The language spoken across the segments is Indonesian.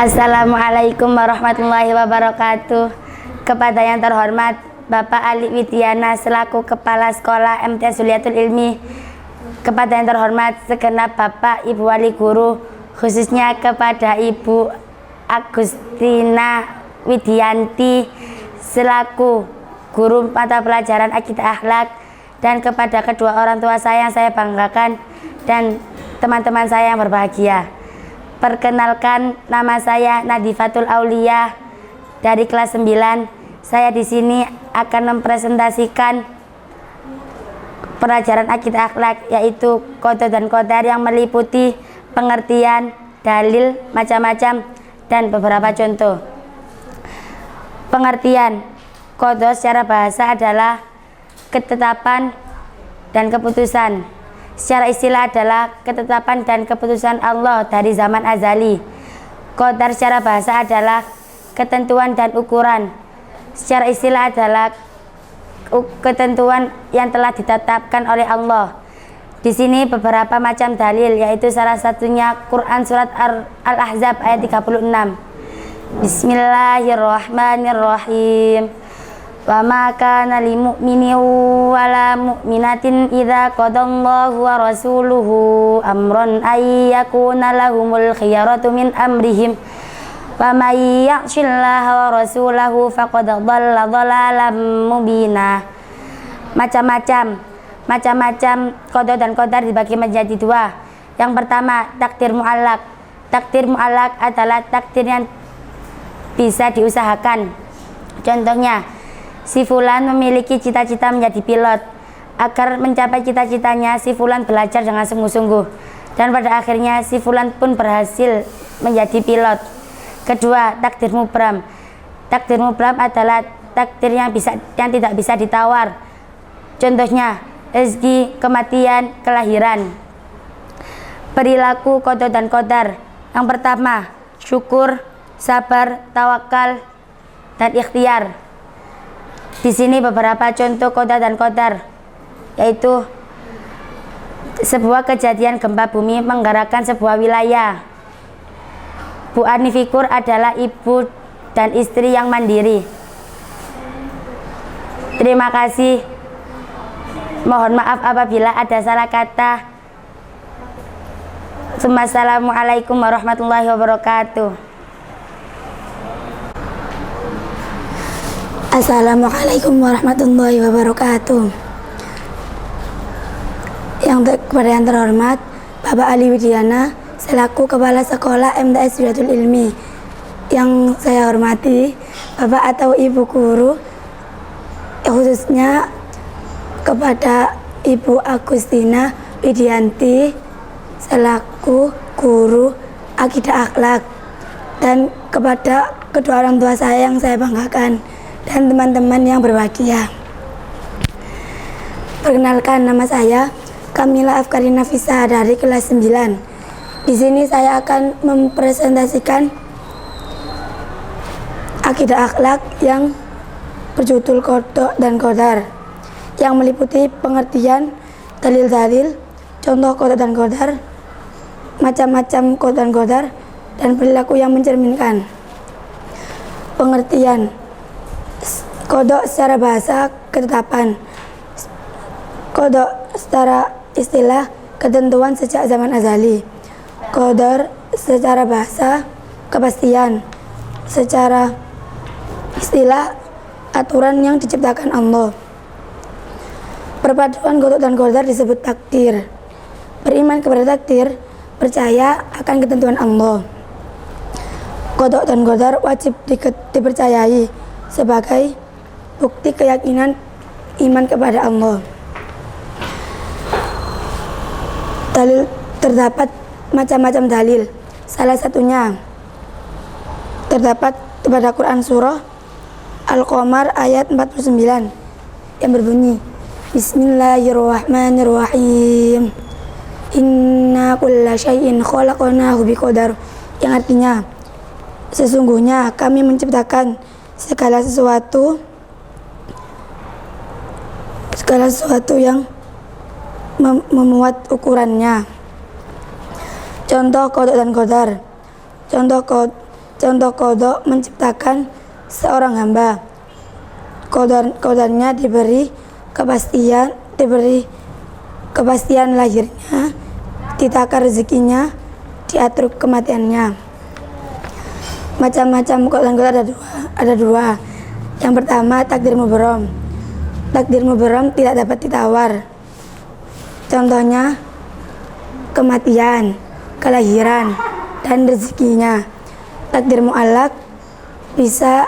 Assalamualaikum warahmatullahi wabarakatuh. Kepada yang terhormat Bapak Ali Widiana selaku Kepala Sekolah MTS Zuliatul Ilmi, kepada yang terhormat segenap Bapak Ibu Wali Guru, khususnya kepada Ibu Agustina Widianti selaku Guru mata pelajaran Akidah Akhlak, dan kepada kedua orang tua saya yang saya banggakan dan teman-teman saya yang berbahagia. Perkenalkan, nama saya Nadifatul Aulia dari kelas 9. Saya di sini akan mempresentasikan pelajaran Akidah Akhlak, yaitu qada dan qadar yang meliputi pengertian, dalil, macam-macam, dan beberapa contoh. Pengertian qada secara bahasa adalah ketetapan dan keputusan. Secara istilah adalah ketetapan dan keputusan Allah dari zaman azali. Qadar secara bahasa adalah ketentuan dan ukuran. Secara istilah adalah ketentuan yang telah ditetapkan oleh Allah. Di sini beberapa macam dalil, yaitu salah satunya Quran surat Al-Ahzab ayat 36. Bismillahirrahmanirrahim. Wa ma kana lil mu'minin wa la mu'minatin idza qadallahu wa rasuluhu amran ay yakuna lahumul khiyaratu min amrihim wa may ya'sillaha wa rasulahu faqad dhalla dhalalan mubina. Macam-macam qada dan qadar dibagi menjadi dua. Yang pertama, takdir mu'allaq. Takdir mu'allaq adalah takdir yang bisa diusahakan. Contohnya, si fulan memiliki cita-cita menjadi pilot. Agar mencapai cita-citanya, si fulan belajar dengan sungguh-sungguh, dan pada akhirnya si fulan pun berhasil menjadi pilot. Kedua, takdir mubram. Takdir mubram adalah takdir yang tidak bisa ditawar. Contohnya, rezeki, kematian, kelahiran. Perilaku qada dan qadar. Yang pertama, syukur, sabar, tawakal, dan ikhtiar. Di sini beberapa contoh qada dan qadar, yaitu sebuah kejadian gempa bumi menggerakkan sebuah wilayah. Bu Anifikur adalah ibu dan istri yang mandiri. Terima kasih. Mohon maaf apabila ada salah kata. Assalamualaikum warahmatullahi wabarakatuh. Assalamualaikum warahmatullahi wabarakatuh. Kepada yang terhormat Bapak Ali Widiana selaku Kepala Sekolah MTS Zuliatul Ilmi, yang saya hormati Bapak atau Ibu Guru, khususnya kepada Ibu Agustina Widianti selaku Guru Akidah Akhlak, dan kepada kedua orang tua saya yang saya banggakan dan teman-teman yang berbahagia. Perkenalkan, nama saya Kamila Afkarina Fisa dari kelas 9. Di sini saya akan mempresentasikan Akidah Akhlak yang berjudul qada dan qadar, yang meliputi pengertian, dalil-dalil, contoh qada dan qadar, macam-macam qada dan qadar, dan perilaku yang mencerminkan. Pengertian qada secara bahasa, ketetapan. Qada secara istilah, ketentuan sejak zaman azali. Qadar secara bahasa, kepastian. Secara istilah, aturan yang diciptakan Allah. Perpaduan qada dan qadar disebut takdir. Beriman kepada takdir, percaya akan ketentuan Allah. Qada dan qadar wajib dipercayai sebagai bukti keyakinan iman kepada Allah. Dalil, terdapat macam-macam dalil. Salah satunya terdapat pada Quran surah Al-Qamar ayat 49 yang berbunyi, Bismillahirrahmanirrahim. Inna kulla syai'in khalaqnahu biqadar, yang artinya sesungguhnya kami menciptakan segala sesuatu yang memuat ukurannya. Contoh kodok dan kodar. Contoh kodok menciptakan seorang hamba. Kodarnya diberi kepastian lahirnya, ditakar rezekinya, diatur kematiannya. Macam-macam kodok dan kodar ada dua. Yang pertama, takdir mubrom. Takdir mubrom tidak dapat ditawar. Contohnya kematian, kelahiran, dan rezekinya. Takdir mu'allaq bisa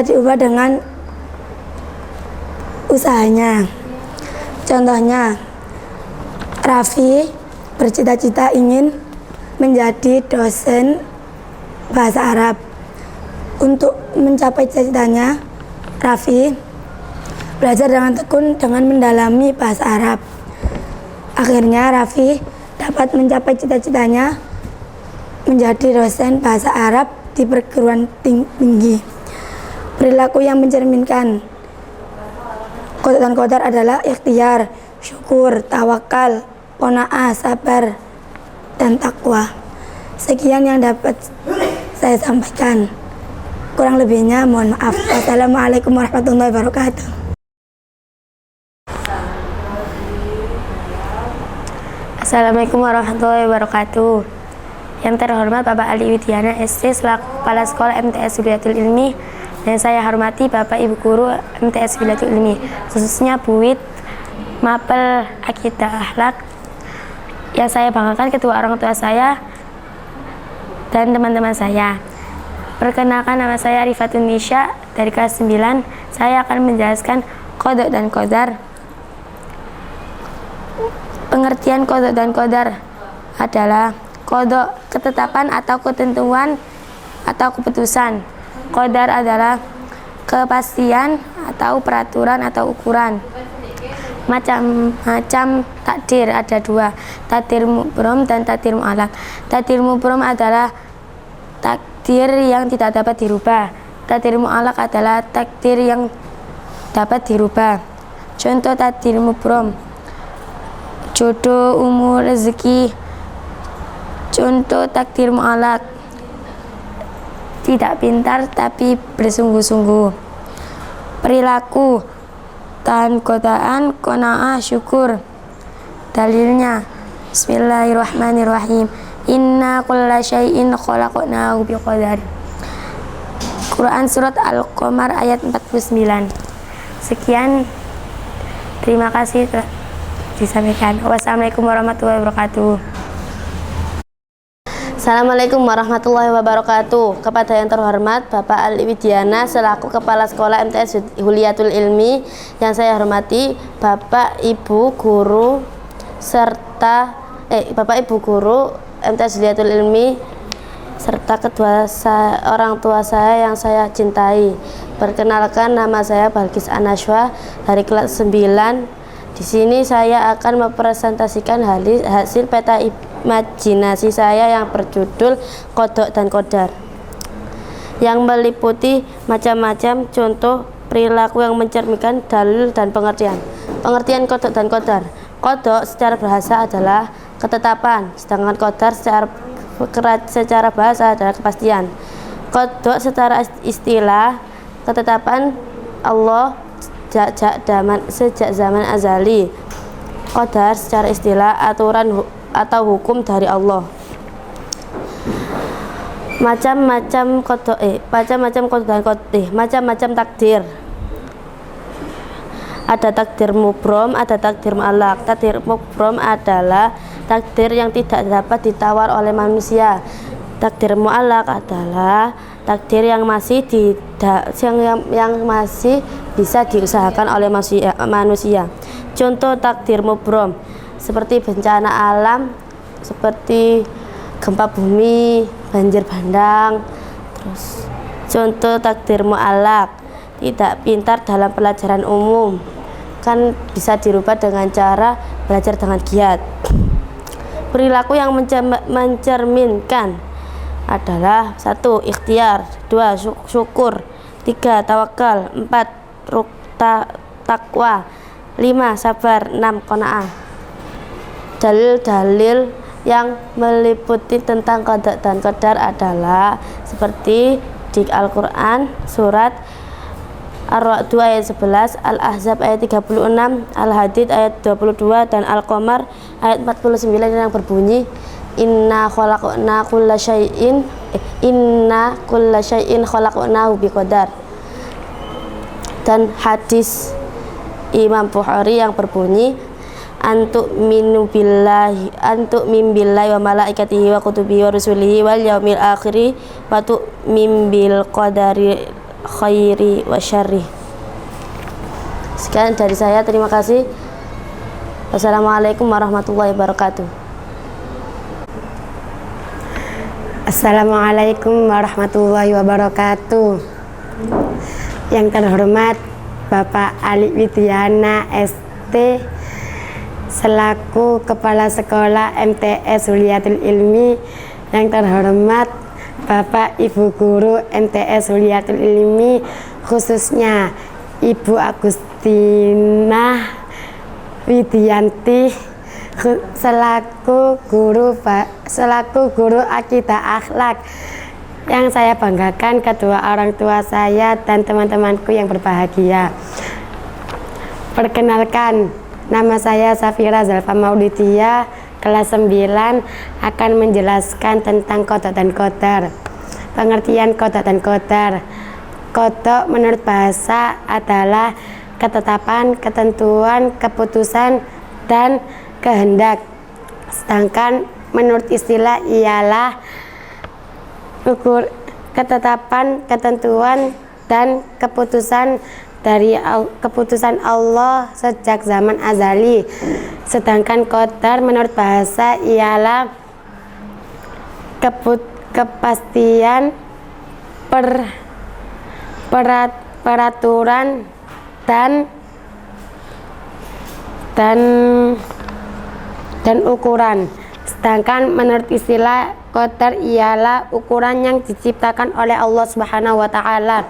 diubah dengan usahanya. Contohnya, Raffi bercita-cita ingin menjadi dosen bahasa Arab. Untuk mencapai cita-citanya, Raffi belajar dengan tekun dengan mendalami bahasa Arab. Akhirnya Raffi dapat mencapai cita-citanya menjadi dosen bahasa Arab di perguruan tinggi. Perilaku yang mencerminkan kodok dan kodar adalah ikhtiar, syukur, tawakal, qanaah, sabar, dan takwa. Sekian yang dapat saya sampaikan. Kurang lebihnya mohon maaf. Wassalamualaikum warahmatullahi wabarakatuh. Assalamualaikum warahmatullahi wabarakatuh. Yang terhormat Bapak Ali Widiana SC selaku Kepala Sekolah MTS Huliyatul Ilmi, dan saya hormati Bapak Ibu Guru MTS Huliyatul Ilmi, khususnya Buit Mapel Akidah Akhlak. Yang saya banggakan kedua orang tua saya dan teman-teman saya. Perkenalkan, nama saya Rifatun Nisha dari kelas 9. Saya akan menjelaskan kodok dan kodar. Pengertian kodok dan kodar adalah kodok, ketetapan atau ketentuan atau keputusan. Kodar adalah kepastian atau peraturan atau ukuran. Macam-macam takdir ada dua, takdir mubrom dan takdir mu'allaq. Takdir mubrom adalah takdir yang tidak dapat dirubah. Takdir mu'allaq adalah takdir yang dapat dirubah. Contoh takdir mubrom: jodoh, umur, rezeki. Contoh takdir mu'allaq: tidak pintar tapi bersungguh-sungguh. Perilaku: tahan godaan, qanaah, syukur. Dalilnya: Bismillahirrahmanirrahim. Inna kulla syai'in khalaqnahu biqadar. Quran surat Al-Qamar ayat 49. Sekian, terima kasih telah disampaikan. Wassalamualaikum warahmatullahi wabarakatuh. Assalamualaikum warahmatullahi wabarakatuh. Kepada yang terhormat Bapak Ali Widiana selaku Kepala Sekolah MTS Huliyatul Ilmi, yang saya hormati Bapak Ibu Guru serta Bapak Ibu Guru MTS Huliyatul Ilmi serta kedua orang tua saya yang saya cintai. Perkenalkan, nama saya Balkis Anashwa dari kelas 9. Di sini saya akan mempresentasikan hasil peta imajinasi saya yang berjudul Kodok dan Kodar, yang meliputi macam-macam contoh perilaku yang mencerminkan dalil dan pengertian. Pengertian kodok dan kodar. Kodok secara bahasa adalah ketetapan, sedangkan kodar secara bahasa adalah kepastian. Kodok secara istilah ketetapan Allah sejak zaman azali. Kodar secara istilah aturan atau hukum dari Allah. Macam-macam kodok macam-macam takdir. Ada takdir mubrom, ada takdir mu'allaq. Takdir mubrom adalah takdir yang tidak dapat ditawar oleh manusia. Takdir mu'allaq adalah takdir yang masih masih bisa diusahakan oleh manusia. Contoh takdir mubrom seperti bencana alam, seperti gempa bumi, banjir bandang. Terus contoh takdir mu'allaq, tidak pintar dalam pelajaran umum, kan bisa dirubah dengan cara belajar dengan giat. Perilaku yang mencerminkan adalah 1. Ikhtiar, 2. Syukur, 3. Tawakal, 4. Takwa, 5. Sabar, 6. Qanaah. Dalil-dalil yang meliputi tentang qada dan qadar adalah seperti di Al-Quran surat Ar-Ra'd ayat 11, Al-Ahzab ayat 36, Al-Hadid ayat 22, dan Al-Qamar ayat 49 yang berbunyi Inna kulla syai'in khalaqnahu biqadar. Dan hadis Imam Bukhari yang berbunyi antuk min billahi wa malaikatihi wa kutubihi wa rusulihi wal yaumil akhiri wa tu'min bil qadari khairi wa syarri. Sekian dari saya, terima kasih. Wassalamualaikum warahmatullahi wabarakatuh. Assalamualaikum warahmatullahi wabarakatuh. Yang terhormat Bapak Ali Widiana ST selaku Kepala Sekolah MTS Huliyatul Ilmi, yang terhormat Bapak Ibu Guru MTS Huliyatul Ilmi, khususnya Ibu Agustina Widianti selaku guru akidah akhlak. Yang saya banggakan kedua orang tua saya dan teman-temanku yang berbahagia. Perkenalkan, nama saya Safira Zalfa Maulidiyah, kelas 9, akan menjelaskan tentang qada dan qadar. Pengertian qada dan qadar. Qada menurut bahasa adalah ketetapan, ketentuan, keputusan, dan kehendak. Sedangkan menurut istilah ialah ketetapan, ketentuan, dan keputusan dari keputusan Allah sejak zaman azali. Sedangkan qadar menurut bahasa ialah kepastian, peraturan, dan ukuran. Sedangkan menurut istilah qadar ialah ukuran yang diciptakan oleh Allah Subhanahu wa taala.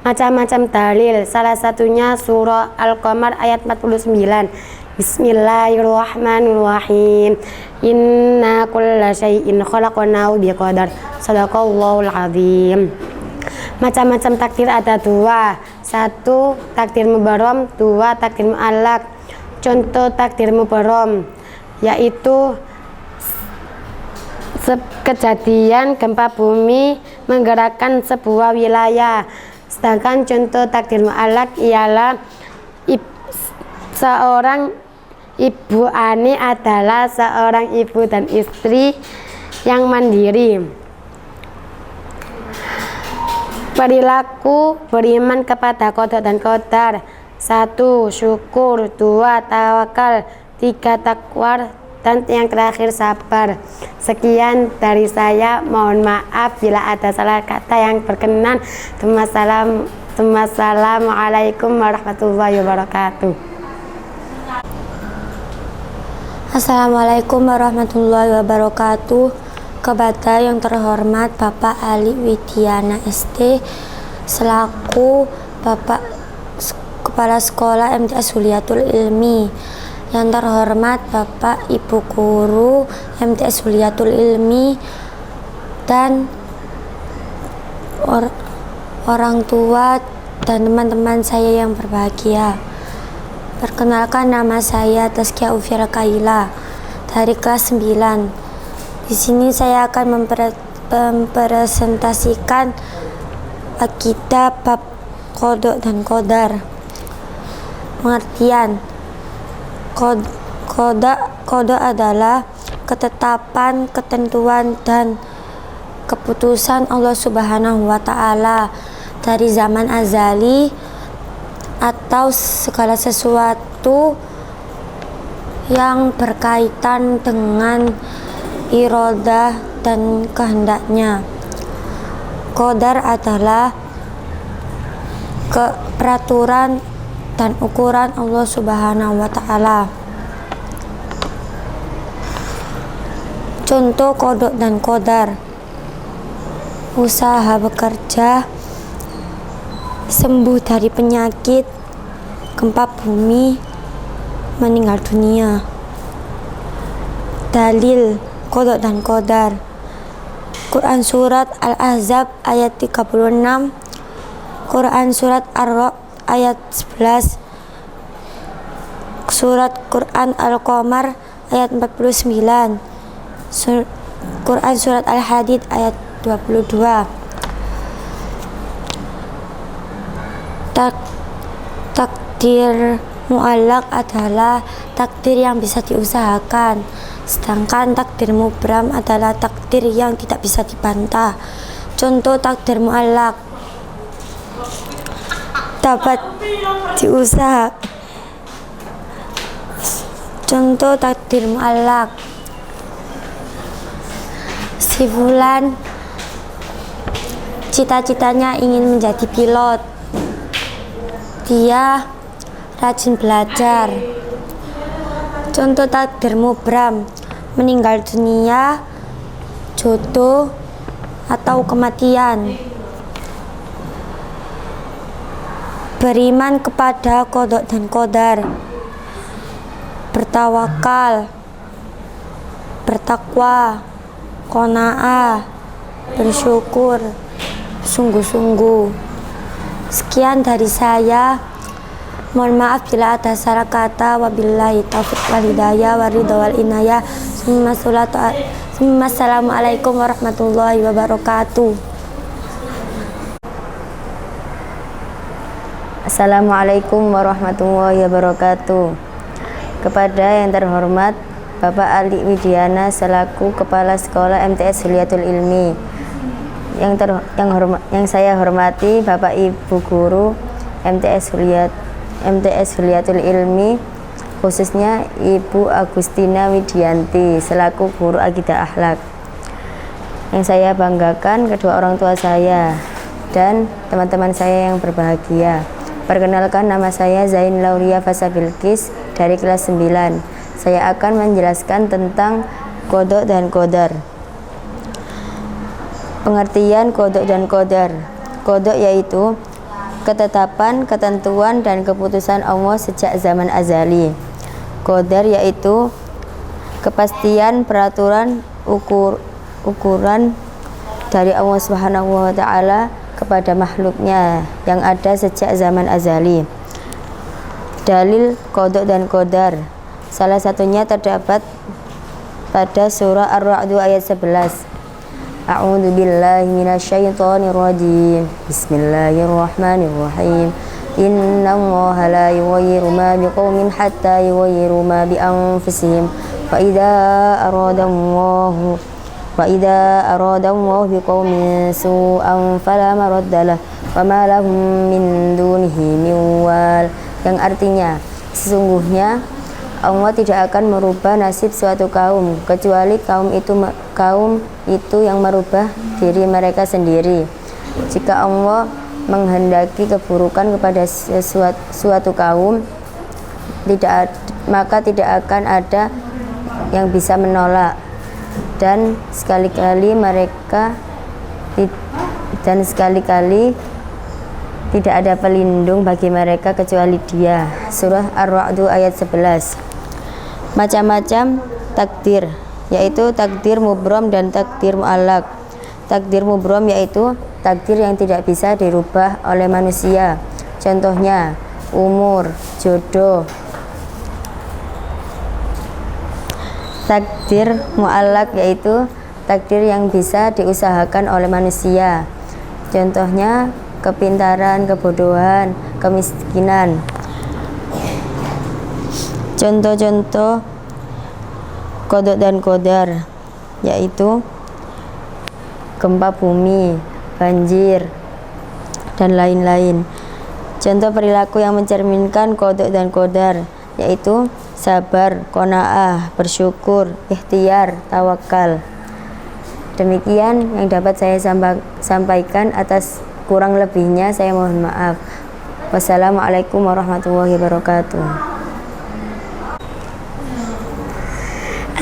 Macam-macam dalil, salah satunya surah Al-Qamar ayat 49. Bismillahirrahmanirrahim. Inna kulla syai'in khalaqnahu biqadar. Shadaqallahul azim. Macam-macam takdir ada dua. 1. Takdir mubarrom, 2. Takdir mu'allaq. Contoh takdir mubarrom yaitu kejadian gempa bumi menggerakkan sebuah wilayah. Sedangkan contoh takdir mu'allaq ialah seorang ibu ani adalah seorang ibu dan istri yang mandiri. Perilaku beriman kepada qada dan qadar. 1. Syukur, 2. Tawakal, 3. Takwa, dan yang terakhir sabar. Sekian dari saya, mohon maaf bila ada salah kata yang berkenan. Wassalamualaikum warahmatullahi wabarakatuh. Assalamualaikum warahmatullahi wabarakatuh. Kepada yang terhormat Bapak Ali Widiana ST selaku Bapak Kepala Sekolah MTS Huliyatul Ilmi, yang terhormat Bapak Ibu Guru MTS Huliyatul Ilmi, dan orang tua dan teman-teman saya yang berbahagia. Perkenalkan, nama saya Tazkiyah Ufira Kaila dari kelas 9. Di sini saya akan mempresentasikan akidah bab qada dan qadar. Pengertian qada adalah ketetapan, ketentuan, dan keputusan Allah Subhanahu wa taala dari zaman azali atau segala sesuatu yang berkaitan dengan iradah dan kehendaknya. Qadar adalah peraturan dan ukuran Allah Subhanahu wa taala. Contoh qada dan qadar: usaha bekerja, sembuh dari penyakit, gempa bumi, meninggal dunia. Dalil Qadha dan Qadar. Quran surat Al-Ahzab ayat 36, Quran surat Ar-Ra'd ayat 11, surat Quran Al-Qamar ayat 49, Quran surat Al-Hadid ayat 22. Takdir mu'allaq adalah takdir yang bisa diusahakan, sedangkan takdir mubram adalah takdir yang tidak bisa dibantah. Contoh takdir mu'allaq dapat diusahakan. Contoh takdir mu'allaq, si fulan cita-citanya ingin menjadi pilot. Dia rajin belajar. Contoh takdir mubram, meninggal dunia, jodoh, atau kematian. Beriman kepada qadha dan qadar, bertawakal, bertakwa, qanaah, bersyukur, sungguh-sungguh. Sekian dari saya. Mohon maaf bila ada salah kata. Wabillahi taufiq wal hidayah wa ridha wal inayah. Assalamualaikum warahmatullahi wabarakatuh. Assalamualaikum warahmatullahi wabarakatuh. Kepada yang terhormat Bapak Ali Widiana selaku Kepala Sekolah MTS Huliyatul Ilmi, yang saya hormati Bapak Ibu Guru MTS Huliyatul Ilmi, khususnya Ibu Agustina Widianti selaku Guru Akidah Akhlak. Yang saya banggakan kedua orang tua saya dan teman-teman saya yang berbahagia. Perkenalkan, nama saya Zain Laulia Fasa Bilqis dari kelas 9. Saya akan menjelaskan tentang qadha dan qadar. Pengertian qadha dan qadar. Qadha yaitu ketetapan, ketentuan, dan keputusan Allah sejak zaman azali. Qadar yaitu kepastian, peraturan, ukuran dari Allah Subhanahu wa Ta'ala kepada makhluknya yang ada sejak zaman azali. Dalil qadha dan qadar, salah satunya terdapat pada surah Ar-Ra'd ayat 11. A'udzu billahi minasyaitonir rajim. Bismillahirrahmanirrahim. Innallaha la yughayyiru ma biqaumin hatta yughayyiru ma bi anfusihim. Wa idza aradallahu biqaumin su'an fala maraddalah wa ma lahum min dunihi min wal. Yang artinya, sesungguhnya Allah tidak akan merubah nasib suatu kaum kecuali kaum itu yang merubah diri mereka sendiri. Jika Allah menghendaki keburukan kepada suatu kaum, maka tidak akan ada yang bisa menolak, dan sekali-kali tidak ada pelindung bagi mereka kecuali Dia. Surah Ar-Ra'd ayat 11. Macam-macam takdir, yaitu takdir mubram dan takdir mu'allaq. Takdir mubram yaitu takdir yang tidak bisa dirubah oleh manusia. Contohnya umur, jodoh. Takdir mu'allaq yaitu takdir yang bisa diusahakan oleh manusia. Contohnya kepintaran, kebodohan, kemiskinan. Contoh-contoh qadha dan qadar yaitu gempa bumi, banjir, dan lain-lain. Contoh perilaku yang mencerminkan qadha dan qadar yaitu sabar, qanaah, bersyukur, ikhtiar, tawakal. Demikian yang dapat saya sampaikan. Atas kurang lebihnya saya mohon maaf. Wassalamualaikum warahmatullahi wabarakatuh.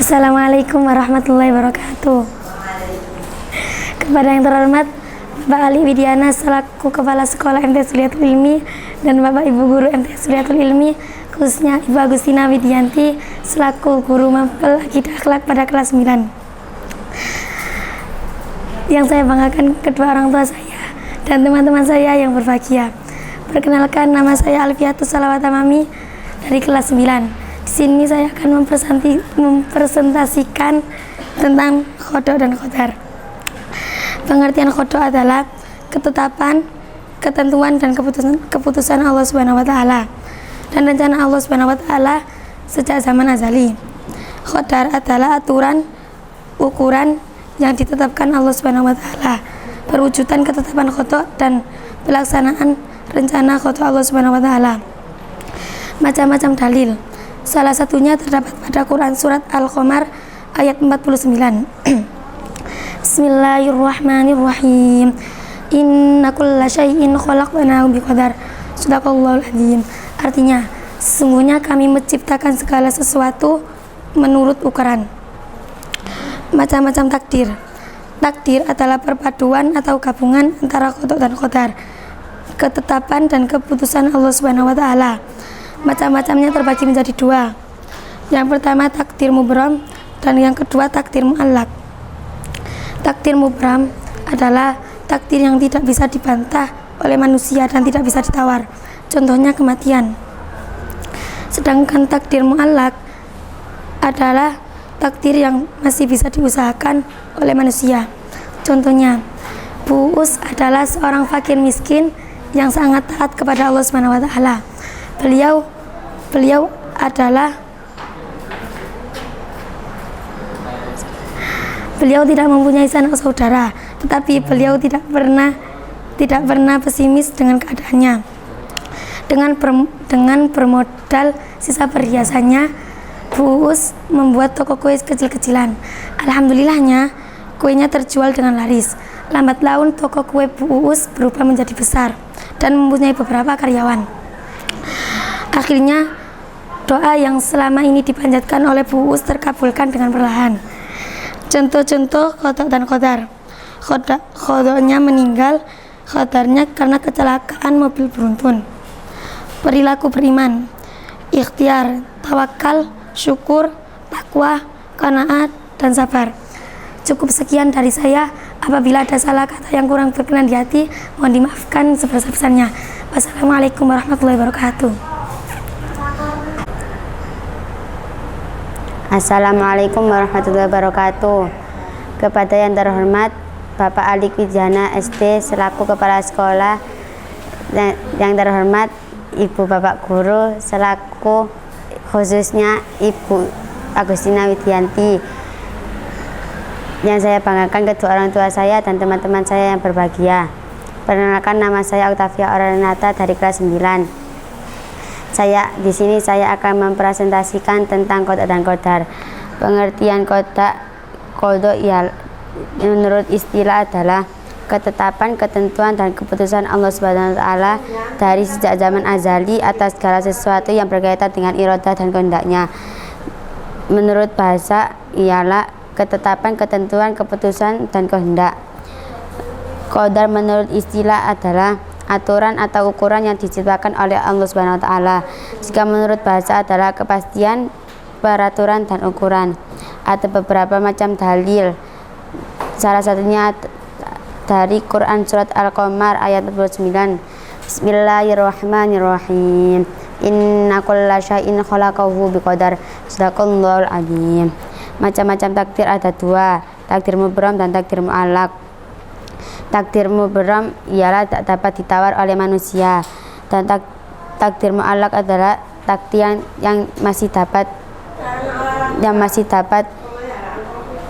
Assalamualaikum warahmatullahi wabarakatuh. Kepada yang terhormat Bapak Ali Widiana selaku Kepala Sekolah MTS Huliyatul Ilmi dan Bapak Ibu Guru MTS Huliyatul Ilmi, khususnya Ibu Agustina Widianti selaku guru mapel akidah akhlak pada kelas 9. Yang saya banggakan kedua orang tua saya dan teman-teman saya yang berbahagia. Perkenalkan, nama saya Alfiatus Salawata Mami dari kelas 9. Di sini saya akan mempresentasikan tentang qada dan qadar. Pengertian qada adalah ketetapan, ketentuan dan keputusan Allah Subhanahu wa taala dan rencana Allah Subhanahu wa taala sejak zaman azali. Qadar adalah aturan, ukuran yang ditetapkan Allah Subhanahu wa taala, perwujudan ketetapan qada dan pelaksanaan rencana qada Allah Subhanahu wa taala. Macam-macam dalil. Salah satunya terdapat pada Quran surat Al-Qamar ayat 49. Bismillahirrahmanirrahim. Inna kulla syai'in khalaqnahu biqadar. Shadaqallahul adzim. Artinya, sesungguhnya kami menciptakan segala sesuatu menurut ukuran. Macam-macam takdir. Takdir adalah perpaduan atau gabungan antara qada dan qadar, ketetapan dan keputusan Allah Subhanahu wa taala. Macam-macamnya terbagi menjadi dua. Yang pertama takdir mubram dan yang kedua takdir muallaq. Takdir mubram adalah takdir yang tidak bisa dibantah oleh manusia dan tidak bisa ditawar. Contohnya kematian. Sedangkan takdir muallaq adalah takdir yang masih bisa diusahakan oleh manusia. Contohnya, Bu Us adalah seorang fakir miskin yang sangat taat kepada Allah Subhanahu wa taala. Beliau tidak mempunyai sanak saudara, tetapi beliau tidak pernah pesimis dengan keadaannya. Dengan bermodal sisa perhiasannya, Bu Us membuat toko kue kecil-kecilan. Alhamdulillahnya, kuenya terjual dengan laris. Lambat laun toko kue Bu Us berubah menjadi besar dan mempunyai beberapa karyawan. Akhirnya, doa yang selama ini dipanjatkan oleh Bu Us terkabulkan dengan perlahan. Contoh-contoh qada dan qadar. Qadanya meninggal, qadarnya karena kecelakaan mobil beruntun. Perilaku beriman, ikhtiar, tawakal, syukur, takwa, qanaat, dan sabar. Cukup sekian dari saya. Apabila ada salah kata yang kurang berkenan di hati, mohon dimaafkan sebesar-besarnya. Wassalamualaikum warahmatullahi wabarakatuh. Assalamualaikum warahmatullahi wabarakatuh. Kepada yang terhormat Bapak Alik Widiana SD selaku Kepala Sekolah, dan yang terhormat Ibu Bapak Guru selaku khususnya Ibu Agustina Widianti. Yang saya banggakan kedua orang tua saya dan teman-teman saya yang berbahagia. Perkenalkan, nama saya Octavia Aurelinata dari kelas 9. Di sini saya akan mempresentasikan tentang qada dan qadar. Pengertian qada ya menurut istilah adalah ketetapan, ketentuan dan keputusan Allah Subhanahu wa taala dari sejak zaman azali atas segala sesuatu yang berkaitan dengan iradah dan kehendaknya. Menurut bahasa ialah ketetapan, ketentuan, keputusan dan kehendak. Qadar menurut istilah adalah aturan atau ukuran yang diciptakan oleh Allah Subhanahu wa taala. Jika menurut bahasa adalah kepastian, peraturan dan ukuran. Ada beberapa macam dalil. Salah satunya dari Quran surat Al-Qamar ayat 49. Bismillahirrahmanirrahim. Inna kulla syai'in khalaqahu biqadar. Shadaqallahul adzim. Macam-macam takdir ada dua, takdir mubram dan takdir muallaq. Takdir mubram ialah tak dapat ditawar oleh manusia, dan takdir muallaq adalah takdir yang masih dapat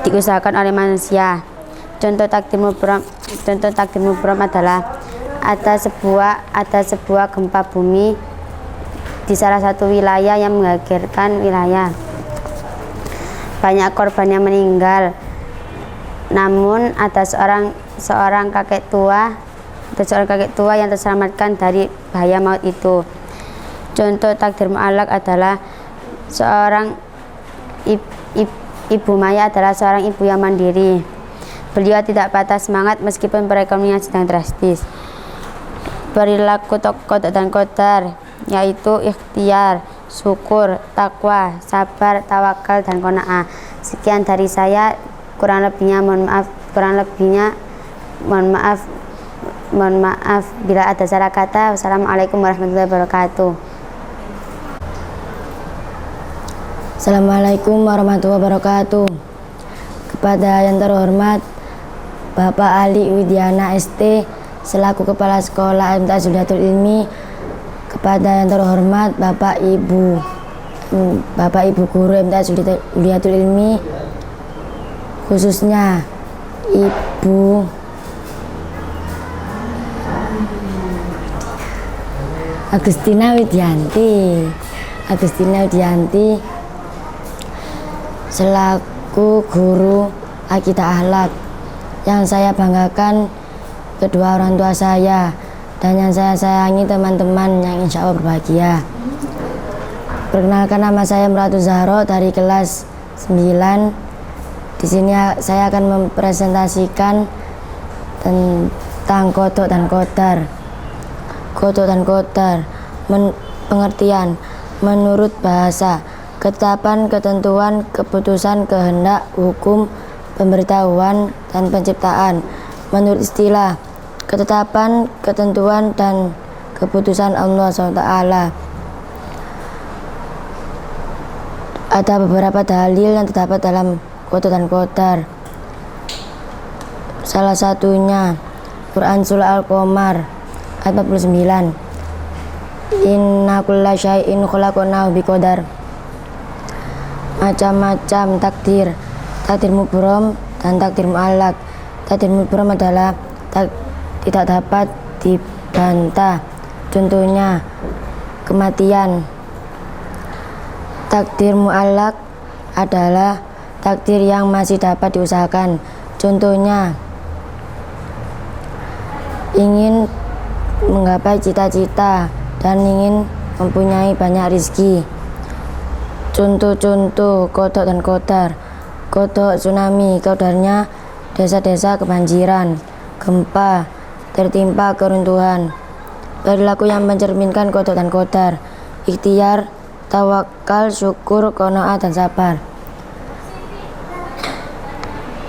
diusahakan oleh manusia. Contoh takdir mubram adalah ada sebuah gempa bumi di salah satu wilayah yang menggegerkan wilayah. Banyak korban yang meninggal. Namun ada seorang kakek tua yang terselamatkan dari bahaya maut itu. Contoh takdir muallaq adalah seorang ibu Maya adalah seorang ibu yang mandiri. Beliau tidak patah semangat meskipun perekonomian sedang drastis. Perilaku qada dan qadar yaitu ikhtiar, syukur, takwa, sabar, tawakal, dan qanaah. Sekian dari saya, kurang lebihnya mohon maaf bila ada salah kata. Wassalamualaikum warahmatullahi wabarakatuh. Assalamualaikum warahmatullahi wabarakatuh. Kepada yang terhormat Bapak Ali Widiana ST selaku Kepala Sekolah MTS Huliyatul Ilmi, kepada yang terhormat Bapak Ibu Guru MTS Huliyatul Ilmi, khususnya Ibu Agustina Widianti selaku guru akidah akhlak. Yang saya banggakan kedua orang tua saya, dan yang saya sayangi teman-teman yang insya Allah berbahagia. Perkenalkan, nama saya Muratu Zahro dari kelas 9. Di sini saya akan mempresentasikan tentang kodok dan kodar. Kodok dan kodar, pengertian menurut bahasa, ketetapan, ketentuan, keputusan, kehendak, hukum, pemberitahuan, dan penciptaan. Menurut istilah, ketetapan, ketentuan, dan keputusan Allah SWT. Ada beberapa dalil yang terdapat dalam kodok dan kodar. Salah satunya Quran Surah Al-Qamar ayat 49. Inna kulla syai'in khalaqnahu biqadar. Macam-macam takdir mubrom dan takdir mu'allaq. Takdir mubrom adalah tidak dapat dibantah, contohnya kematian. Takdir mu'allaq adalah takdir yang masih dapat diusahakan, contohnya ingin menggapai cita-cita dan ingin mempunyai banyak rezeki. Contoh-contoh kodok dan kodar. Kodok tsunami, kodarnya desa-desa kebanjiran, gempa, tertimpa keruntuhan. Perilaku yang mencerminkan kodok dan kodar: ikhtiar, tawakal, syukur, qanaah, dan sabar.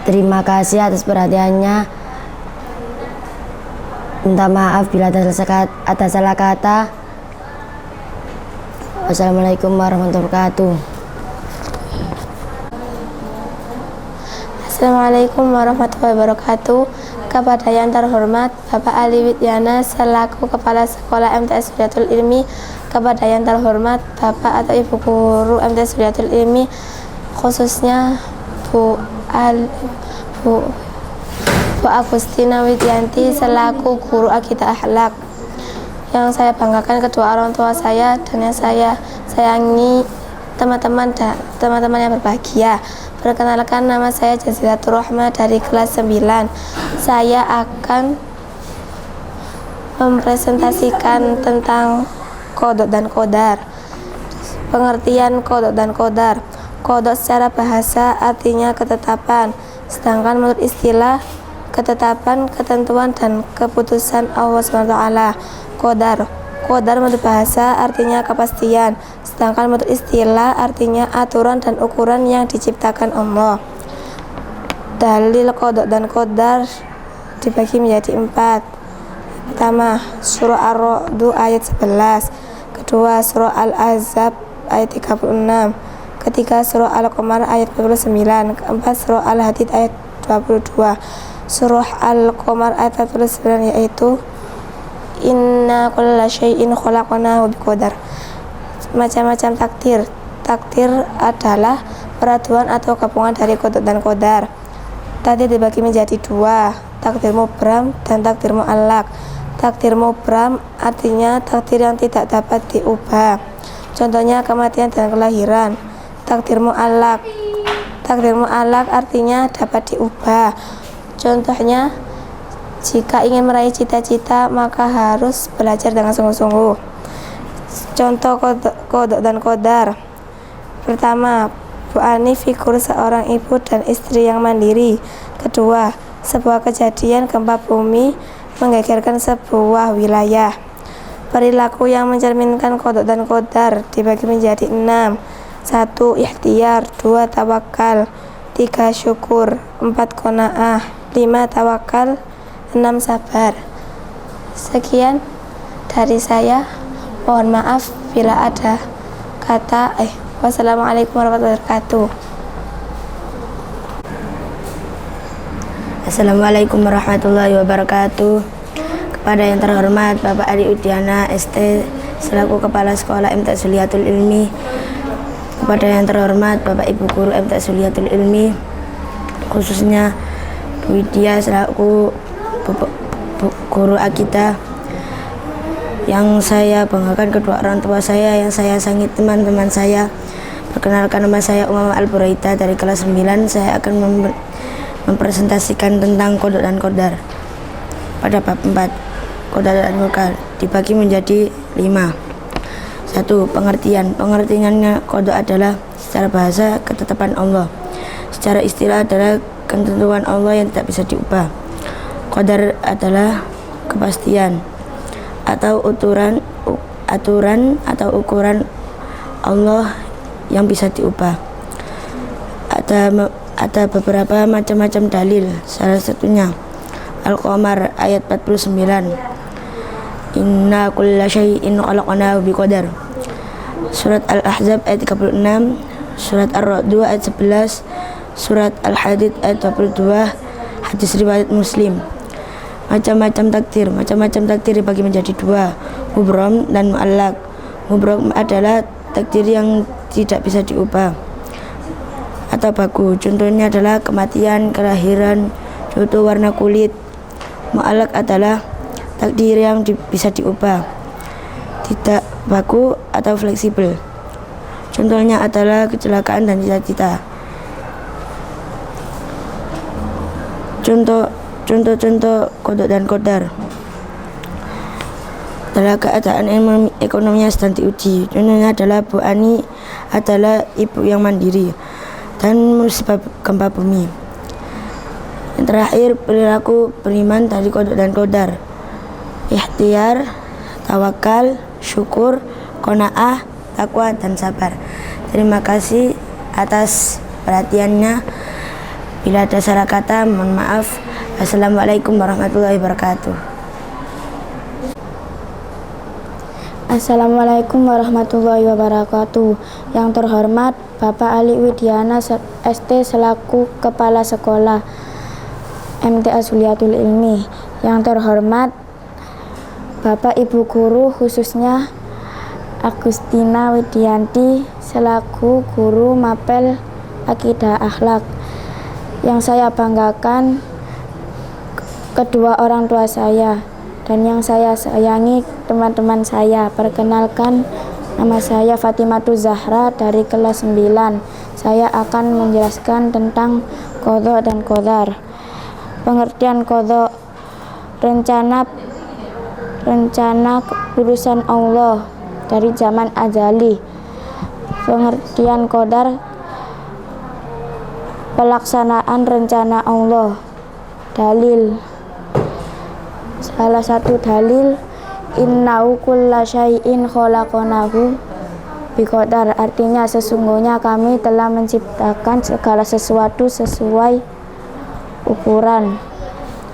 Terima kasih atas perhatiannya. Minta maaf bila ada salah kata. Wassalamualaikum warahmatullahi wabarakatuh. Assalamualaikum warahmatullahi wabarakatuh. Kepada yang terhormat Bapak Ali Widiana selaku Kepala Sekolah MTS Huliyatul Ilmi, kepada yang terhormat Bapak atau Ibu Guru MTS Huliyatul Ilmi, khususnya Bu Agustina Widianti selaku Guru Akidah Akhlak. Yang saya banggakan kedua orang tua saya, dan yang saya sayangi teman-teman yang berbahagia. Perkenalkan, nama saya Jazilatur Rahma dari kelas 9. Saya akan mempresentasikan tentang kodok dan kodar. Pengertian kodok dan kodar. Kodok secara bahasa artinya ketetapan, sedangkan menurut istilah ketetapan, ketentuan, dan keputusan Allah SWT. Kodar menurut bahasa artinya kepastian, sedangkan menurut istilah artinya aturan dan ukuran yang diciptakan Allah. Dalil kodok dan kodar dibagi menjadi 4. Pertama, surah Ar-Ra'd ayat 11. Kedua, surah Al-Ahzab ayat 36. Ketiga, surah Al-Qamar ayat 49. Keempat, surah Al-Hadid ayat 22. Surah Al-Qamar ayat 49 yaitu Inna kulla syai'in khalaqnahu biqadar. Macam-macam takdir. Takdir adalah peraduan atau gabungan dari kodok dan kodar. Takdir dibagi menjadi 2, takdir mubram dan takdir mu'allaq. Takdir mubram artinya takdir yang tidak dapat diubah, contohnya kematian dan kelahiran. Takdir mu'allaq artinya dapat diubah, contohnya jika ingin meraih cita-cita maka harus belajar dengan sungguh-sungguh. Contoh kodok dan kodar. Pertama, Bu Ani figur seorang ibu dan istri yang mandiri. Kedua, sebuah kejadian gempa bumi menggegerkan sebuah wilayah. Perilaku yang mencerminkan qada dan qadar dibagi menjadi 6. 1. Ikhtiar, 2. Tawakal, 3. Syukur, 4. Qanaah, 5. Tawakal, 6. Sabar. Sekian dari saya. Mohon maaf bila ada kata wassalamualaikum warahmatullahi wabarakatuh. Assalamualaikum warahmatullahi wabarakatuh. Kepada yang terhormat Bapak Adi Widiana ST selaku Kepala Sekolah MTS Huliyatul Ilmi, kepada yang terhormat Bapak Ibu Guru MTS Huliyatul Ilmi, khususnya Bu Widya selaku Guru Akidah, yang saya banggakan kedua orang tua saya, yang saya sangi teman-teman saya. Perkenalkan, nama saya Umama Al-Buraida dari kelas 9. Saya akan mempresentasikan tentang qada dan qadar. Pada bab 4, qada dan qadar dibagi menjadi 5. 1. Pengertian. Pengertiannya, qada adalah secara bahasa ketetapan Allah. Secara istilah adalah ketentuan Allah yang tidak bisa diubah. Qadar adalah kepastian atau aturan atau ukuran Allah yang bisa diubah. Ada beberapa macam-macam dalil. Salah satunya Al-Qamar ayat 49. Inna kulla syai'in khalaqnahu biqadar. Surat Al-Ahzab ayat 36, Surat Ar-Ra'd 2 ayat 11, Surat Al-Hadid ayat 22, hadis riwayat Muslim. Macam-macam takdir dibagi menjadi 2, mubram dan mu'allaq. Mubram adalah takdir yang tidak bisa diubah atau baku. Contohnya adalah kematian, kelahiran, contoh warna kulit. Mu'allaq adalah takdir yang bisa diubah, tidak baku atau fleksibel. Contohnya adalah kecelakaan dan cita-cita. Contoh qada dan qadar adalah keadaan ekonominya sedang diuji. Contohnya adalah Bu Ani adalah ibu yang mandiri dan musibah gempa bumi. Yang terakhir, perilaku beriman dari qada dan qadar: ikhtiar, tawakal, syukur, qanaah, takwa, dan sabar. Terima kasih atas perhatiannya. Bila ada salah kata, mohon maaf. Assalamualaikum warahmatullahi wabarakatuh. Assalamualaikum warahmatullahi wabarakatuh. Yang terhormat Bapak Ali Widiana ST selaku Kepala Sekolah MTS Huliyatul Ilmi. Yang terhormat Bapak Ibu Guru, khususnya Agustina Widianti selaku Guru Mapel Akidah Akhlak. Yang saya banggakan kedua orang tua saya, dan yang saya sayangi teman-teman saya. Perkenalkan, nama saya Fatimatu Zahra dari kelas 9. Saya akan menjelaskan tentang qada dan qadar. Pengertian qada: rencana urusan Allah dari zaman azali. Pengertian qadar: pelaksanaan rencana Allah. Dalil: salah satu dalil, innahu kulla syai'in khalaqnahu biqadar, artinya sesungguhnya kami telah menciptakan segala sesuatu sesuai ukuran.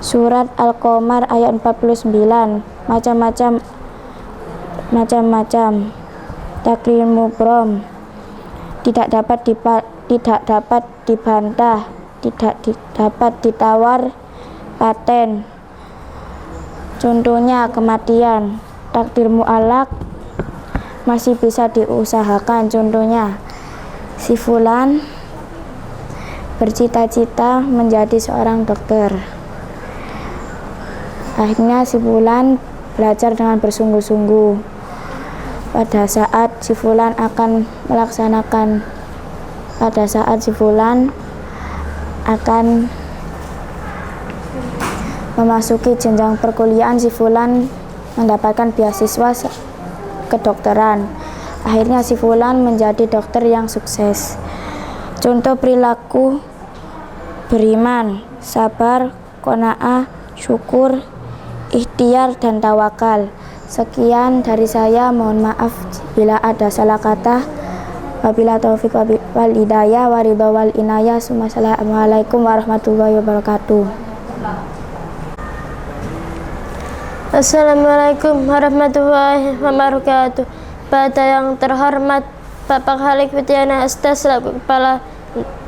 Surat Al-Qamar ayat 49. Macam-macam takdir mubrom, tidak dapat dibantah, tidak dapat ditawar paten. Contohnya kematian. Takdir mu'allaq, masih bisa diusahakan. Contohnya, si fulan bercita-cita menjadi seorang dokter. Akhirnya si fulan belajar dengan bersungguh-sungguh. Pada saat si fulan akan memasuki jenjang perkuliahan, si fulan mendapatkan beasiswa kedokteran. Akhirnya si fulan menjadi dokter yang sukses. Contoh perilaku beriman: sabar, qanaah, syukur, ikhtiar, dan tawakal. Sekian dari saya, mohon maaf bila ada salah kata. Wabila taufik wal hidayah wa ridha wal inayah. Assalamualaikum warahmatullahi wabarakatuh. Assalamualaikum warahmatullahi wabarakatuh. Pada yang terhormat Bapak Khalik Widiana Astas selaku Kepala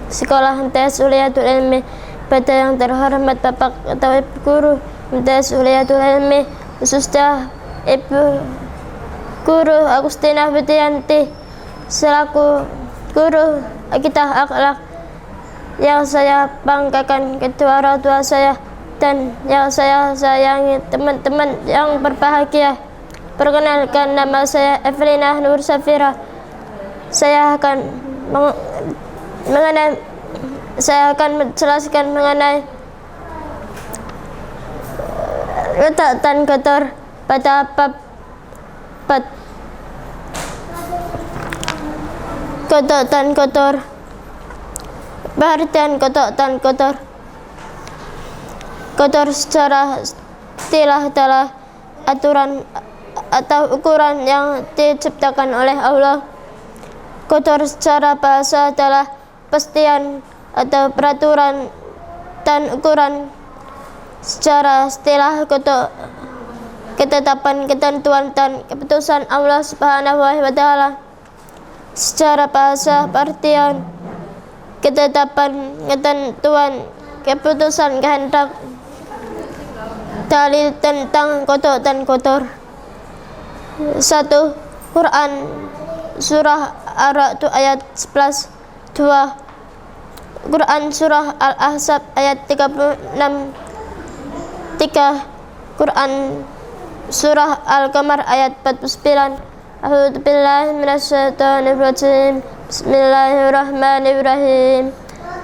Sekolah MTS Huliyatul Ilmi. Pada yang terhormat Bapak Ketua Ibu Guru MTS Huliyatul Ilmi, khususnya Ibu Guru Agustina Widianti selaku Guru Akidah Akhlak, yang saya banggakan kedua orang tua saya dan yang saya sayangi teman-teman yang berbahagia. Perkenalkan, nama saya Evelina Nur Safira. Saya akan menjelaskan mengenai letak dan kotor pada bab kotor dan kotor. Pengertian kotor dan kotor. Kotor secara istilah adalah aturan atau ukuran yang diciptakan oleh Allah. Kotor secara bahasa adalah pastian atau peraturan dan ukuran. Secara istilah kotor ketetapan, ketentuan dan keputusan Allah Subhanahu wa taala. Secara bahasa pengertian ketetapan, ketentuan, keputusan, kehendak. Dalil tentang kotor dan kotor. 1. Quran Surah Ar-Ra'd ayat 11. 2. Quran Surah Al-Ahzab ayat 36. 3. Quran Surah Al-Qamar ayat 49. A'udzu billahi minasyaitonir rajim. Bismillahirrahmanirrahim.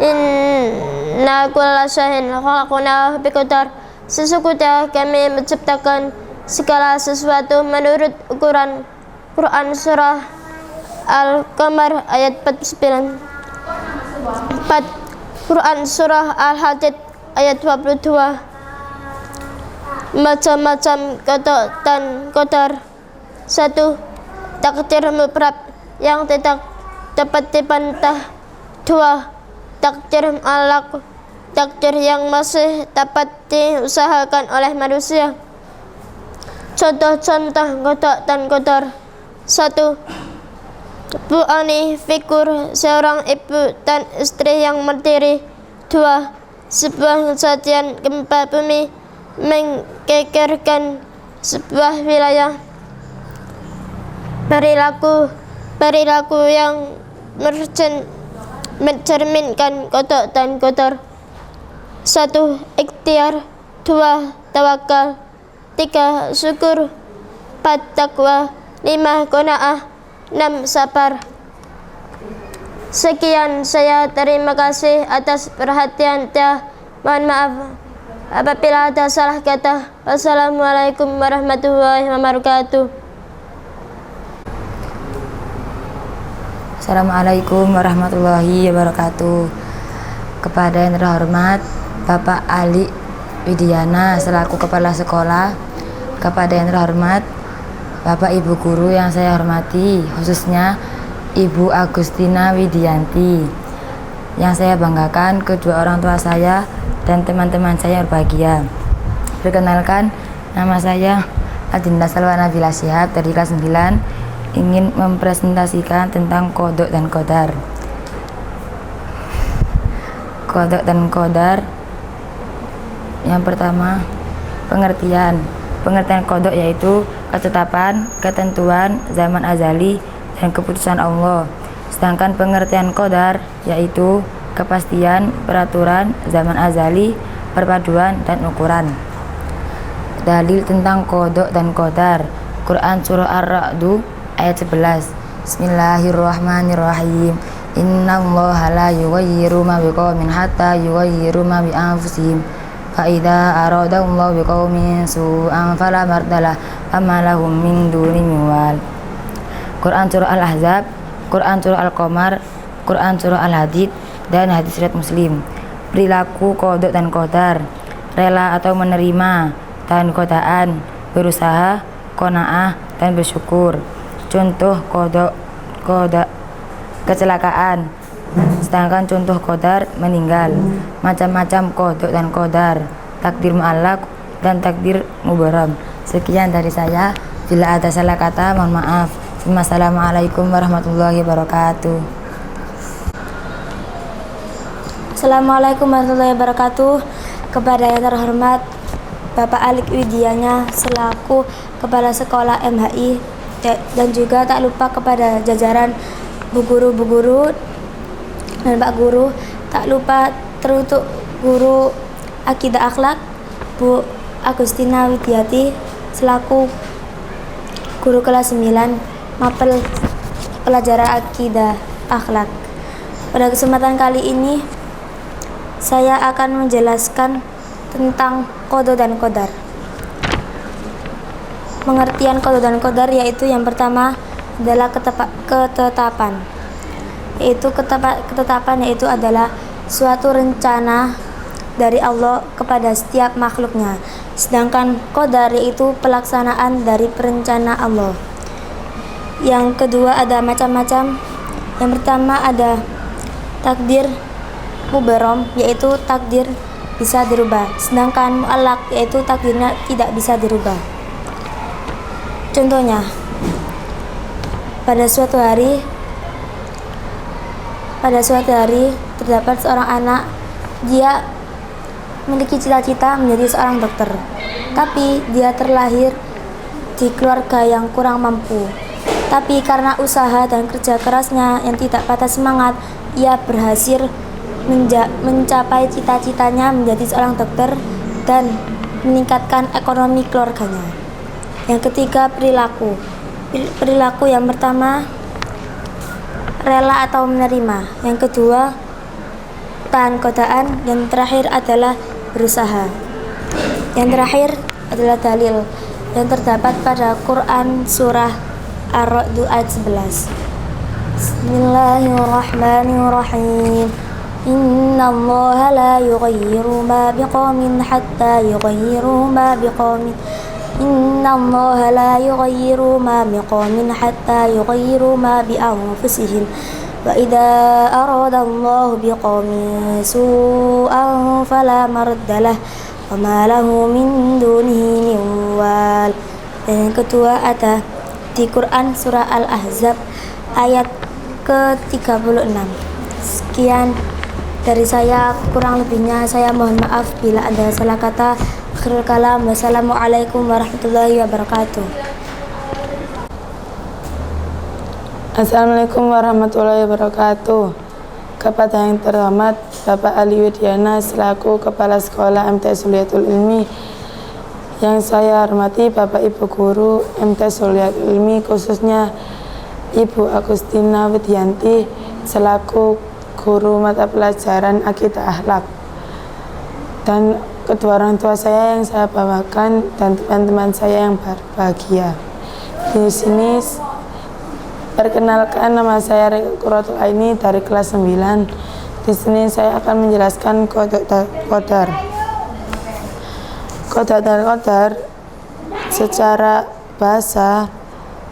Inna kulla syai'in khalaqnahu biqadar. Sesungguhnya kami menciptakan segala sesuatu menurut ukuran. Quran Surah Al-Qamar ayat 49. 4. Quran Surah Al-Hadid ayat 22. Macam-macam kotor dan kotor. 1. Takdir mufrad yang tidak dapat dibantah. 2. Takdir mu'allaq, takdir yang masih dapat diusahakan oleh manusia. Contoh-contoh kotor dan kotor. 1. Bu Ani figur seorang ibu dan istri yang mandiri. 2. Sebuah kejadian gempa bumi menggegerkan sebuah wilayah. Perilaku yang mencerminkan kotor dan kotor. 1. Ikhtiar. 2. Tawakal. 3. Syukur. 4. Takwa. 5. Qanaah. 6. Sabar. Sekian, saya terima kasih atas perhatian. Mohon maaf apabila ada salah kata. Wassalamualaikum warahmatullahi wabarakatuh. Assalamualaikum warahmatullahi wabarakatuh. Kepada yang terhormat Bapak Ali Widiana selaku Kepala Sekolah, kepada yang terhormat Bapak Ibu Guru yang saya hormati, khususnya Ibu Agustina Widianti, yang saya banggakan kedua orang tua saya dan teman-teman saya berbahagia. Perkenalkan, nama saya Adinda Salwa Nabila Syihab dari kelas 9, ingin mempresentasikan tentang kodok dan kodar. Kodok dan kodar. Yang pertama, pengertian kodok yaitu ketetapan, ketentuan zaman azali dan keputusan Allah. Sedangkan pengertian kodar yaitu kepastian, peraturan zaman azali, perpaduan dan ukuran. Dalil tentang kodok dan kodar. Quran Surah Ar-Ra'd ayat 11. Bismillahirrahmanirrahim. Innallaha la yughayyiru ma biqaumin hatta yughayyiru ma bi anfusihim. Fa idza aradallahu biqaumin su'an fala mardalah amma lahum min duni wal. Quran Surah Al-Ahzab, Quran Surah Al-Qamar, Quran Surah Al-Hadid dan hadis riwayat Muslim. Perilaku kodok dan kodar. Rela atau menerima dan godaan, berusaha qanaah, dan bersyukur. Contoh qada kecelakaan, sedangkan contoh qadar meninggal. Macam-macam qada dan qadar, takdir mu'allaq dan takdir mubaram. Sekian dari saya. Bila ada salah kata mohon maaf. Wassalamualaikum warahmatullahi wabarakatuh. Assalamualaikum warahmatullahi wabarakatuh. Kepada yang terhormat Bapak Alik Widiana selaku Kepala Sekolah MHI, dan juga tak lupa kepada jajaran bu guru dan Pak Guru, tak lupa teruntuk Guru Akidah Akhlak Bu Agustina Widiati selaku Guru kelas 9 mapel pelajaran Akidah Akhlak. Pada kesempatan kali ini saya akan menjelaskan tentang qada dan qadar. Pengertian qada dan qadar yaitu yang pertama adalah ketetapan. Ketetapan yaitu adalah suatu rencana dari Allah kepada setiap makhluknya. Sedangkan qadar yaitu pelaksanaan dari perencana Allah. Yang kedua ada macam-macam. Yang pertama ada takdir mubaram, yaitu takdir bisa dirubah. Sedangkan mu'allaq yaitu takdirnya tidak bisa dirubah. Contohnya, pada suatu hari terdapat seorang anak, dia memiliki cita-cita menjadi seorang dokter, tapi dia terlahir di keluarga yang kurang mampu. Tapi karena usaha dan kerja kerasnya yang tidak patah semangat, ia berhasil mencapai cita-citanya menjadi seorang dokter dan meningkatkan ekonomi keluarganya. Yang ketiga, perilaku. Perilaku yang pertama rela atau menerima. Yang kedua, tahan godaan. Yang terakhir adalah berusaha. Yang terakhir adalah dalil yang terdapat pada Quran surah Ar-Ra'd ayat 11. Bismillahirrahmanirrahim. Innallaha la yughayyiru ma biqaumin hatta yughayyiru ma biqaumin. Innallaha la yughayyiru ma biqaumin hatta yughayyiru ma bi anfusihim. Wa idza aradallahu biqaumin su'an fala maraddalah wa ma lahu min dunihi min wal. Dan yang kedua ada di Quran surah Al-Ahzab ayat ke-36. Sekian dari saya, kurang lebihnya saya mohon maaf bila ada salah kata. Akhirul kalam, wassalamualaikum warahmatullahi wabarakatuh. Assalamualaikum warahmatullahi wabarakatuh. Kepada yang terhormat Bapak Ali Widiana selaku Kepala Sekolah MTS Huliyatul Ilmi, yang saya hormati Bapak Ibu Guru MTS Huliyatul Ilmi, khususnya Ibu Agustina Widianti selaku Guru mata pelajaran Akidah Akhlak, dan kedua orang tua saya yang saya bawakan, dan teman-teman saya yang berbahagia. Di sini perkenalkan, nama saya Rika Qurratul Aini dari kelas 9. Di sini saya akan menjelaskan qada dan qadar. Qada dan qadar secara bahasa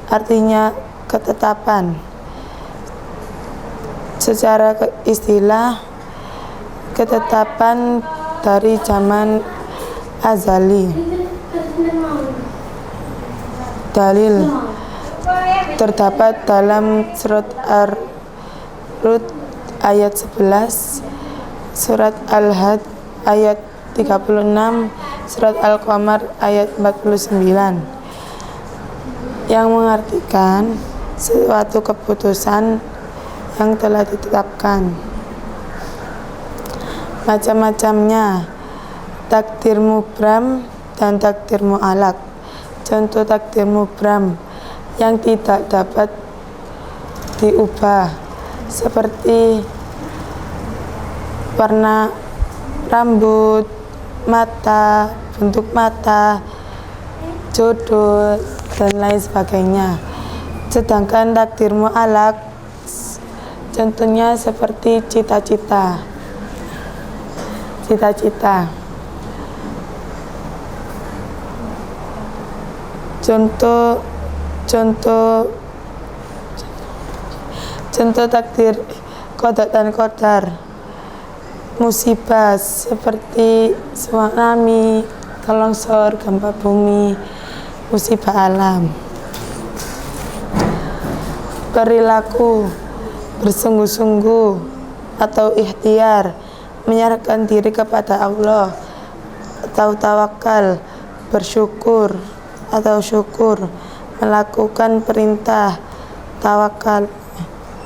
artinya ketetapan. Secara istilah, ketetapan dari zaman azali. Dalil terdapat dalam surat Ar-Ra'd ayat 11, surat Al-Had ayat 36, surat Al-Qamar ayat 49, yang mengartikan suatu keputusan yang telah ditetapkan. Macam-macamnya takdir mubram dan takdir mu'allaq. Contoh takdir mubram yang tidak dapat diubah seperti warna rambut, mata, bentuk mata, jodoh, dan lain sebagainya. Sedangkan takdir mu'allaq contohnya seperti cita-cita. Contoh takdir qada dan qadar. Musibah seperti tsunami, longsor, gempa bumi, musibah alam. Perilaku bersungguh-sungguh atau ikhtiar, menyerahkan diri kepada Allah atau tawakal, bersyukur atau syukur, melakukan perintah, tawakal,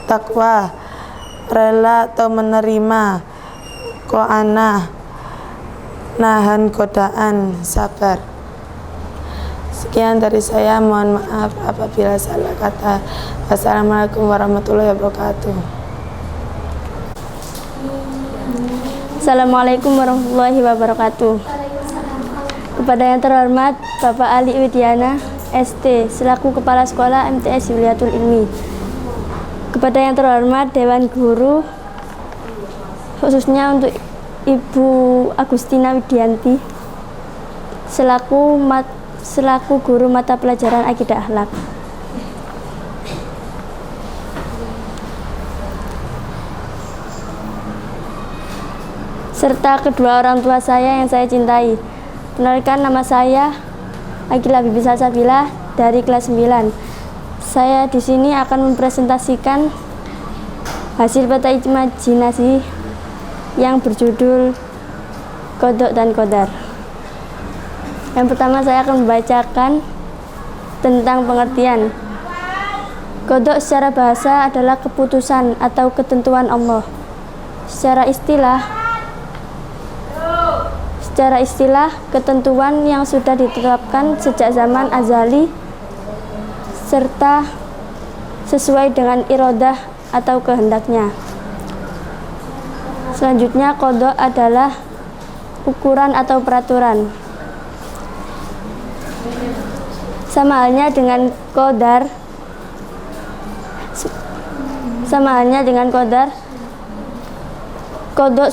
takwa, rela atau menerima, qana'ah, nahan godaan, sabar. Sekian dari saya, mohon maaf apabila salah kata. Wassalamualaikum warahmatullahi wabarakatuh. Assalamualaikum warahmatullahi wabarakatuh. Kepada yang terhormat Bapak Ali Widiana ST selaku Kepala Sekolah MTS Huliyatul Ilmi. Kepada yang terhormat Dewan Guru, khususnya untuk Ibu Agustina Widianti selaku guru mata pelajaran Akidah Akhlak. Serta kedua orang tua saya yang saya cintai. Kenalkan, nama saya Akila Bibi Salsabila dari kelas 9. Saya di sini akan mempresentasikan hasil peta imajinasi yang berjudul Qada dan Qadar. Yang pertama saya akan membacakan tentang pengertian. Qada secara bahasa adalah keputusan atau ketentuan Allah. Secara istilah, ketentuan yang sudah ditetapkan sejak zaman azali serta sesuai dengan iradah atau kehendaknya. Selanjutnya, qada adalah ukuran atau peraturan. Sama halnya dengan qadar, qada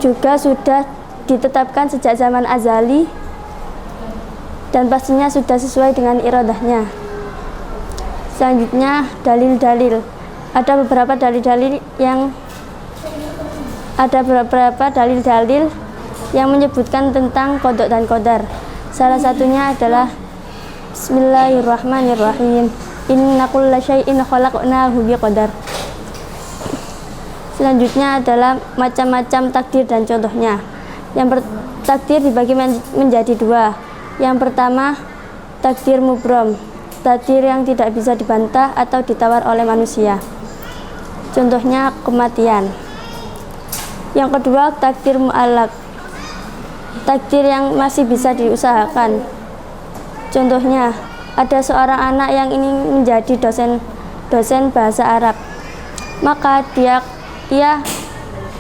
juga sudah ditetapkan sejak zaman azali dan pastinya sudah sesuai dengan iradahnya. Selanjutnya, dalil-dalil. Ada beberapa dalil-dalil yang menyebutkan tentang qada dan qadar. Salah satunya adalah Bismillahirrahmanirrahim. Inna kulla syai'in khalaqnahu biqadar. Selanjutnya adalah macam-macam takdir dan contohnya. Takdir dibagi menjadi dua. Yang pertama, takdir mubrom, takdir yang tidak bisa dibantah atau ditawar oleh manusia. Contohnya kematian. Yang kedua, takdir mu'allaq, takdir yang masih bisa diusahakan. Contohnya, ada seorang anak yang ingin menjadi dosen bahasa Arab. Maka ia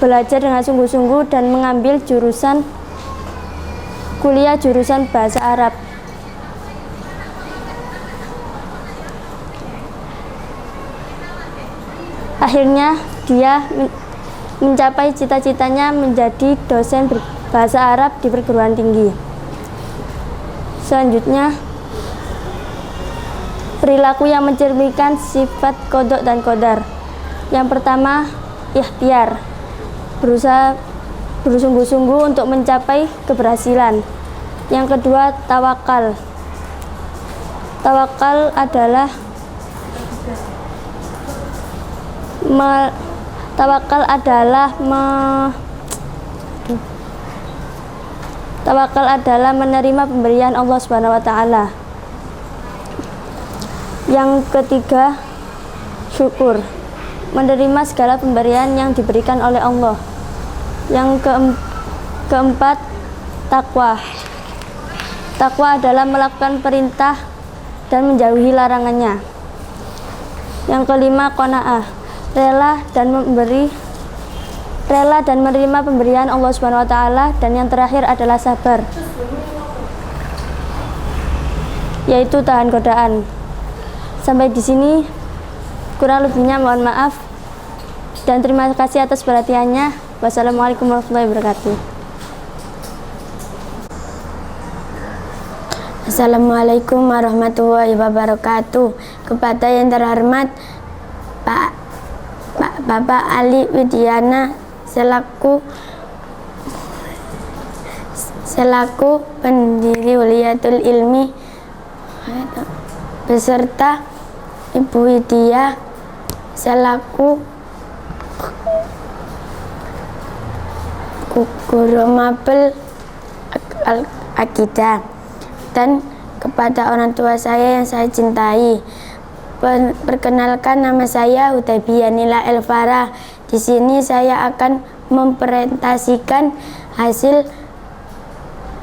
belajar dengan sungguh-sungguh dan mengambil kuliah jurusan bahasa Arab. Akhirnya dia mencapai cita-citanya menjadi dosen bahasa Arab di perguruan tinggi. Selanjutnya, perilaku yang mencerminkan sifat qada dan qadar. Yang pertama, ikhtiar, berusaha bersungguh-sungguh untuk mencapai keberhasilan. Yang kedua, tawakal. Tawakal adalah menerima pemberian Allah Subhanahu wa taala. Yang ketiga, syukur, menerima segala pemberian yang diberikan oleh Allah. Yang keempat, takwa. Takwa adalah melakukan perintah dan menjauhi larangannya. Yang kelima, qanaah, rela dan menerima pemberian Allah Subhanahu wa taala. Dan yang terakhir adalah sabar, yaitu tahan godaan. Sampai di sini, kurang lebihnya mohon maaf dan terima kasih atas perhatiannya. Wassalamualaikum warahmatullahi wabarakatuh. Assalamualaikum warahmatullahi wabarakatuh. Kepada yang terhormat Bapak Ali Widiana selaku pendiri Huliyatul Ilmi beserta Ibu Widya selaku guru mapel akidah, dan kepada orang tua saya yang saya cintai. Perkenalkan, nama saya Hudaybiah Nila Elvara. Di sini saya akan mempresentasikan hasil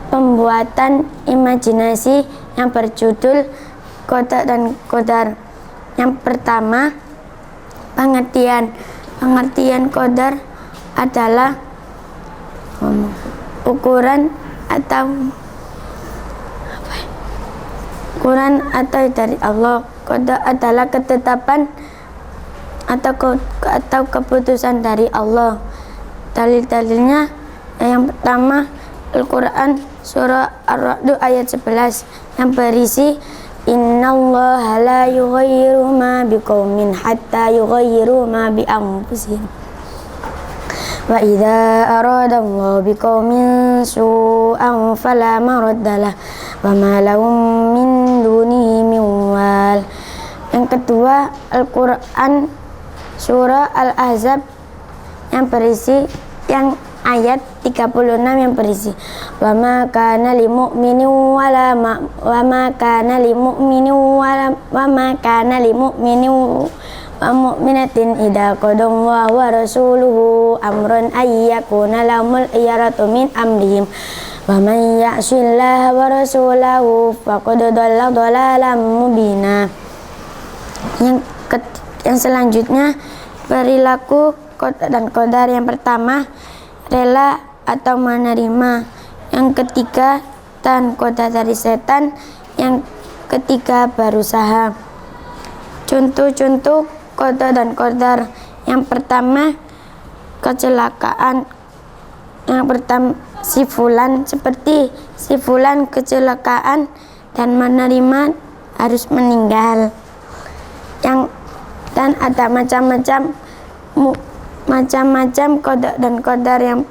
pembuatan imajinasi yang berjudul Qada dan Qadar. Yang pertama, pengertian. Pengertian qadar adalah ukuran atau dari Allah. Qada adalah ketetapan atau keputusan dari Allah. Dalil-dalilnya yang pertama, Al-Quran surah Ar-Ra'd ayat 11 yang berisi Innallaha la yughayyiru ma biqaumin hatta yughayyiru ma bi anfusihim. Wa idza aradallahu biqaumin su'an fala maraddalah wa ma lahum min dunihi min wal. Yang kedua, Al-Quran surah Al-Ahzab yang berisi yang ayat 36 yang berisi wa ma kana lil mu'minin wa ma kana lil mu'minatin idza qadallahu wa rasuluhu amran ay yakuna lahumul khiyaratu min amrihim wa man ya'sillaha wa rasulahu faqad dhalla dhalalan mubina. Yang selanjutnya, perilaku qada dan qadar. Yang pertama, rela atau menerima. Yang ketiga, tan qada dari setan. Yang ketiga, berusaha. Contoh-contoh qada dan qadar. Yang pertama, kecelakaan. Yang pertama, si fulan, seperti si fulan kecelakaan dan menerima harus meninggal. Dan ada macam-macam qada dan qadar. Yang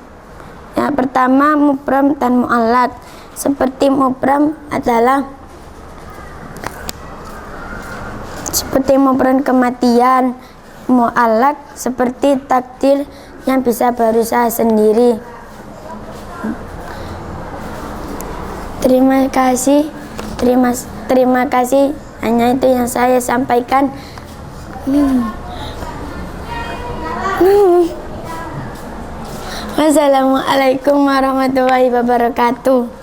pertama, mubram dan mu'allaq. Seperti mubram adalah seperti mubram kematian. Mu'allaq seperti takdir yang bisa berusaha sendiri. Terima kasih. Hanya itu yang saya sampaikan. Wassalamualaikum warahmatullahi wabarakatuh.